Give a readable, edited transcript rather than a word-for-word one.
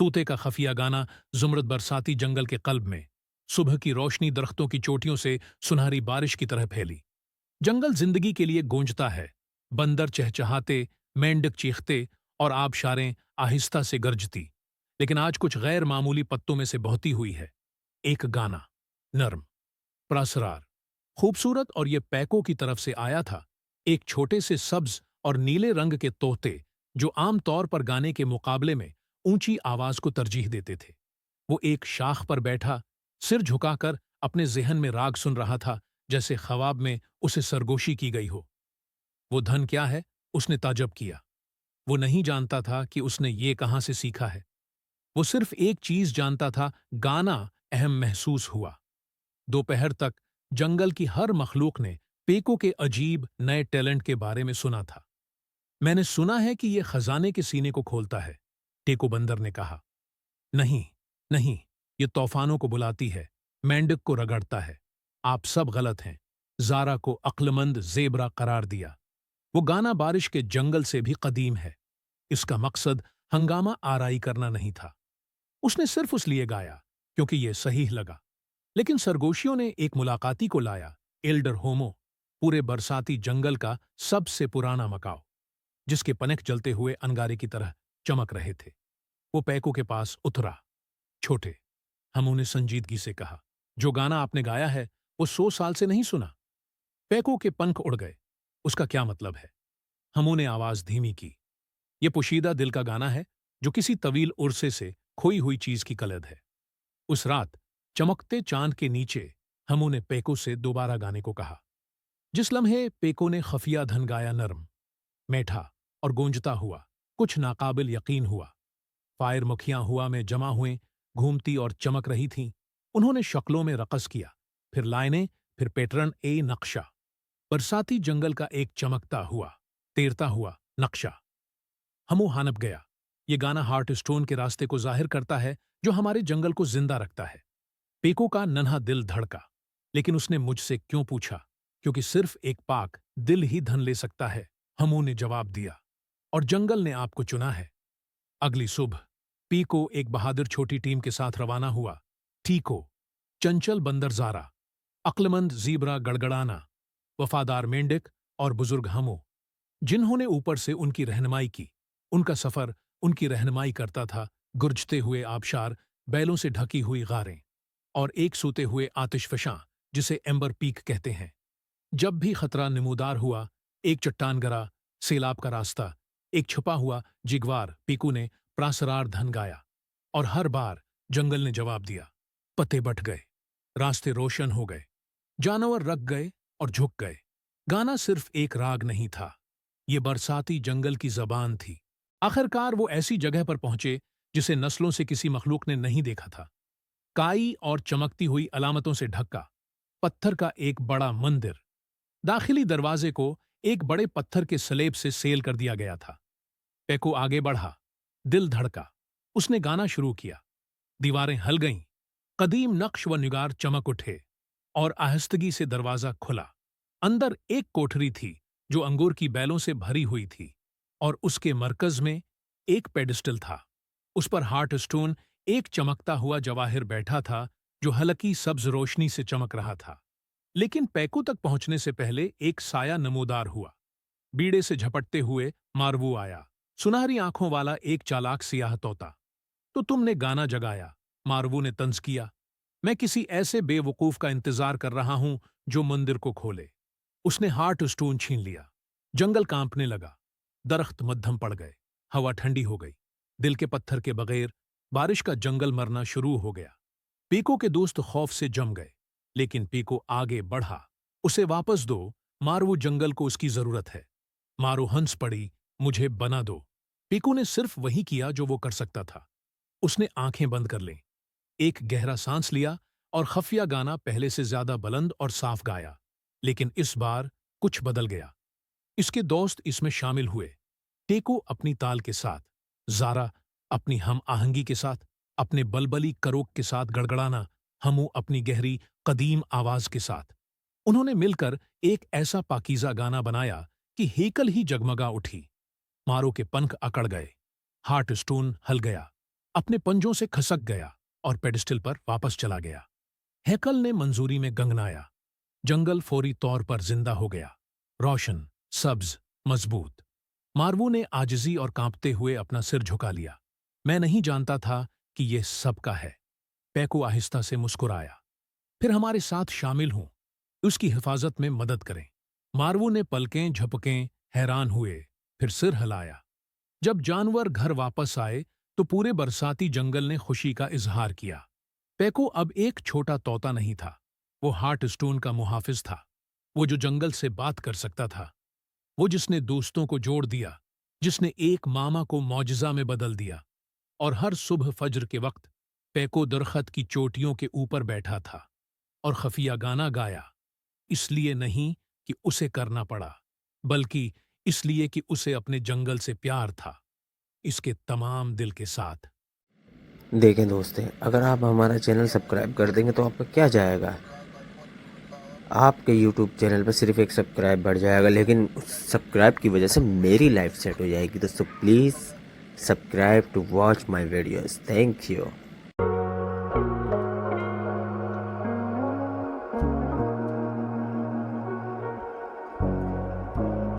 तूते का खफिया गाना जुमरद बरसाती जंगल के कल्ब में। सुबह की रोशनी दरख्तों की चोटियों से सुनहरी बारिश की तरह फैली। जंगल जिंदगी के लिए गूंजता है। बंदर चहचहाते, मेंढक चीखते और आबशारें आहिस्ता से गरजती। लेकिन आज कुछ गैर मामूली पत्तों में से बहती हुई है एक गाना, नर्म, प्रासरार, खूबसूरत, और ये पैको की तरफ से आया था। एक छोटे से सब्ज और नीले रंग के तोते जो आमतौर पर गाने के मुकाबले में ऊंची आवाज को तरजीह देते थे। वो एक शाख पर बैठा, सिर झुकाकर अपने जेहन में राग सुन रहा था, जैसे ख्वाब में उसे सरगोशी की गई हो। वो धन क्या है? उसने ताजब किया। वो नहीं जानता था कि उसने ये कहां से सीखा है। वो सिर्फ एक चीज जानता था, गाना अहम महसूस हुआ। दोपहर तक जंगल की हर मखलूक ने पेको के अजीब नए टैलेंट के बारे में सुना था। मैंने सुना है कि यह खजाने के सीने को खोलता है, टेको बंदर ने कहा। नहीं, नहीं, ये तूफानों को बुलाती है, मेंढक को रगड़ता है। आप सब गलत हैं। जारा को अक्लमंद जेबरा करार दिया। वो गाना बारिश के जंगल से भी कदीम है। इसका मकसद हंगामा आराई करना नहीं था। उसने सिर्फ उस लिए गाया क्योंकि यह सही लगा। लेकिन सरगोशियों ने एक मुलाकाती को लाया, एल्डर होमो, पूरे बरसाती जंगल का सबसे पुराना मकाओ, जिसके पनख जलते हुए अंगारे की तरह चमक रहे थे। वो पैको के पास उतरा। छोटे, हमू ने संजीदगी से कहा, जो गाना आपने गाया है वो 100 साल से नहीं सुना। पैको के पंख उड़ गए। उसका क्या मतलब है? हमू ने आवाज धीमी की। ये पोशीदा दिल का गाना है जो किसी तवील उरसे से खोई हुई चीज की कलद है। उस रात चमकते चांद के नीचे हमू ने पेको से दोबारा गाने को कहा। जिस लम्हे पेको ने खफिया धन गाया, नर्म, मीठा और गूंजता हुआ, कुछ नाकाबिल यकीन हुआ। फायर मुखियां हुआ में जमा हुए, घूमती और चमक रही थीं। उन्होंने शक्लों में रकस किया, फिर लाइनें, फिर पैटर्न, ए नक्शा। बरसाती जंगल का एक चमकता हुआ, तैरता हुआ नक्शा। हमू हानप गया। ये गाना हार्ट स्टोन के रास्ते को जाहिर करता है जो हमारे जंगल को जिंदा रखता है। पेको का नन्हा दिल धड़का। लेकिन उसने मुझसे क्यों पूछा? क्योंकि सिर्फ एक पाक दिल ही धन ले सकता है, हमू ने जवाब दिया। और जंगल ने आपको चुना है। अगली सुबह पीको एक बहादुर छोटी टीम के साथ रवाना हुआ। ठीको, चंचल बंदर जारा, अक्लमंद जीब्रा गड़गड़ाना, वफादार मेंढक और बुजुर्ग हमू, जिन्होंने ऊपर से उनकी रहनुमाई की। उनका सफर उनकी रहनुमाई करता था, गुरजते हुए आबशार, बैलों से ढकी हुई गारें और एक सूते हुए आतिशफशां जिसे एम्बर पीक कहते हैं। जब भी खतरा नमूदार हुआ, एक चट्टान गरा, सैलाब का रास्ता, एक छुपा हुआ जिगवार, पीकू ने प्रासरार धन गाया। और हर बार जंगल ने जवाब दिया। पत्ते बट गए, रास्ते रोशन हो गए, जानवर रख गए और झुक गए। गाना सिर्फ एक राग नहीं था, ये बरसाती जंगल की जबान थी। आखिरकार वो ऐसी जगह पर पहुंचे जिसे नस्लों से किसी मखलूक ने नहीं देखा था। काई और चमकती हुई अलामतों से ढका पत्थर का एक बड़ा मंदिर। दाखिली दरवाजे को एक बड़े पत्थर के स्लेब से सेल कर दिया गया था। पेको आगे बढ़ा, दिल धड़का। उसने गाना शुरू किया। दीवारें हल गईं, कदीम नक्श व निगार चमक उठे और आहिस्तगी से दरवाजा खुला। अंदर एक कोठरी थी जो अंगूर की बैलों से भरी हुई थी, और उसके मरकज में एक पेडिस्टल था। उस पर हार्ट स्टोन, एक चमकता हुआ जवाहिर बैठा था जो हल्की सब्ज रोशनी से चमक रहा था। लेकिन पैको तक पहुंचने से पहले एक साया नमूदार हुआ। बीड़े से झपटते हुए मारवू आया, सुनहरी आंखों वाला एक चालाक सियाह तोता। तो तुमने गाना जगाया, मारवू ने तंज किया। मैं किसी ऐसे बेवकूफ का इंतजार कर रहा हूं जो मंदिर को खोले। उसने हार्ट स्टोन छीन लिया। जंगल कांपने लगा, दरख्त मध्यम पड़ गए, हवा ठंडी हो गई। दिल के पत्थर के बगैर बारिश का जंगल मरना शुरू हो गया। पीको के दोस्त खौफ से जम गए, लेकिन पीको आगे बढ़ा। उसे वापस दो, मारू जंगल को उसकी जरूरत है। मारू हंस पड़ी, मुझे बना दो। पीको ने सिर्फ वही किया जो वो कर सकता था। उसने आंखें बंद कर लीं, एक गहरा सांस लिया और खफिया गाना पहले से ज्यादा बुलंद और साफ गाया। लेकिन इस बार कुछ बदल गया। इसके दोस्त इसमें शामिल हुए। टेको अपनी ताल के साथ, जारा अपनी हम आहंगी के साथ, अपने बलबली करोक के साथ गड़गड़ाना, हमू अपनी गहरी कदीम आवाज के साथ। उन्होंने मिलकर एक ऐसा पाकीज़ा गाना बनाया कि हेकल ही जगमगा उठी। मारो के पंख अकड़ गए, हार्ट स्टोन हल गया। अपने पंजों से खसक गया और पेडिस्टल पर वापस चला गया। हैकल ने मंजूरी में गंगनाया। जंगल फौरी तौर पर जिंदा हो गया, रोशन, सब्ज, मजबूत। मार्वो ने आजिजी और कांपते हुए अपना सिर झुका लिया। मैं नहीं जानता था कि यह सबका है। पैको आहिस्ता से मुस्कुराया। फिर हमारे साथ शामिल हों, उसकी हिफाजत में मदद करें। मार्वो ने पलकें झपकें हैरान हुए, फिर सिर हिलाया। जब जानवर घर वापस आए तो पूरे बरसाती जंगल ने खुशी का इजहार किया। पैको अब एक छोटा तोता नहीं था, वो हार्ट स्टोन का मुहाफिज था। वो जो जंगल से बात कर सकता था, वो जिसने दोस्तों को जोड़ दिया, जिसने एक मामा को मौजज़ा में बदल दिया। और हर सुबह फज्र के वक्त पैको दरख्त की चोटियों के ऊपर बैठा था और खफिया गाना गाया, इसलिए नहीं कि उसे करना पड़ा, बल्कि इसलिए कि उसे अपने जंगल से प्यार था, इसके तमाम दिल के साथ। देखें दोस्तों, अगर आप हमारा चैनल सब्सक्राइब कर देंगे तो आपका क्या जाएगा, आपके यूट्यूब चैनल पर सिर्फ एक सब्सक्राइब बढ़ जाएगा, लेकिन उस सब्सक्राइब की वजह से मेरी लाइफ सेट हो जाएगी। दोस्तों please subscribe to watch my videos. Thank you.